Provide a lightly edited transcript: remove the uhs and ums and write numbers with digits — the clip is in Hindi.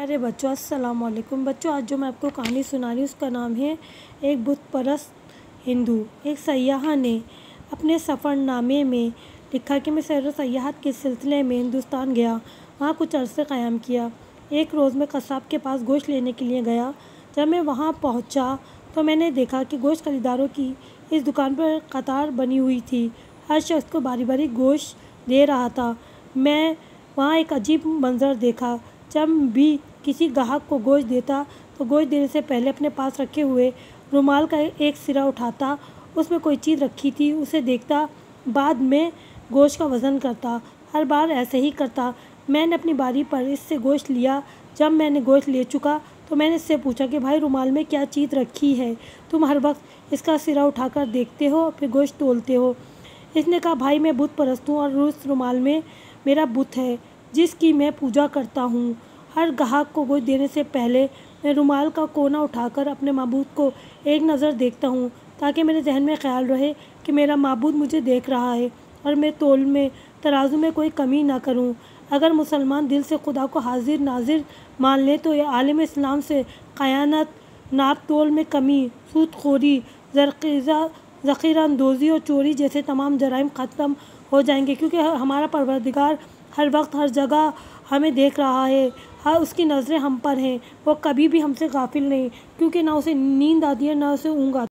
प्यारे बच्चों, अस्सलाम वालेकुम। बच्चों, आज जो मैं आपको कहानी सुना रही हूँ उसका नाम है एक बुत परस्त हिंदू। एक सयाह ने अपने सफ़रनामे में लिखा कि मैं सैर व सयाहत के सिलसिले में हिंदुस्तान गया, वहाँ कुछ अरसे क़याम किया। एक रोज़ मैं कसाब के पास गोश्त लेने के लिए गया। जब मैं वहाँ पहुँचा तो मैंने देखा कि गोश्त खरीदारों की इस दुकान पर कतार बनी हुई थी। हर शख्स को बारी बारी गोश्त दे रहा था। मैं वहाँ एक अजीब मंज़र देखा। जब भी किसी ग्राहक को गोश्त देता तो गोश्त देने से पहले अपने पास रखे हुए रुमाल का एक सिरा उठाता, उसमें कोई चीज़ रखी थी उसे देखता, बाद में गोश्त का वज़न करता। हर बार ऐसे ही करता। मैंने अपनी बारी पर इससे गोश्त लिया। जब मैंने गोश्त ले चुका तो मैंने इससे पूछा कि भाई, रुमाल में क्या चीज़ रखी है? तुम हर वक्त इसका सिरा उठाकर देखते हो, फिर गोश्त तोलते हो। इसने कहा, भाई मैं बुत परस्त हूँ और उस रुमाल में मेरा बुत है जिसकी मैं पूजा करता हूँ। हर ग्राहक को गोश्त देने से पहले मैं रुमाल का कोना उठाकर अपने माबूद को एक नज़र देखता हूँ, ताकि मेरे जहन में ख्याल रहे कि मेरा माबूद मुझे देख रहा है और मैं तोल में तराजू में कोई कमी ना करूँ। अगर मुसलमान दिल से खुदा को हाजिर नाजिर मान लें तो ये आलिम इस्लाम से ख़यानत, नाप तोल में कमी, सूदखोरी, ज़ख़ीरा अंदोज़ी और चोरी जैसे तमाम जराइम ख़त्म हो जाएंगे, क्योंकि हमारा परवरदिगार हर वक्त हर जगह हमें देख रहा है। हाँ, उसकी नज़रें हम पर हैं। वो कभी भी हमसे गाफिल नहीं, क्योंकि ना उसे नींद आती है ना उसे ऊँघ आती है।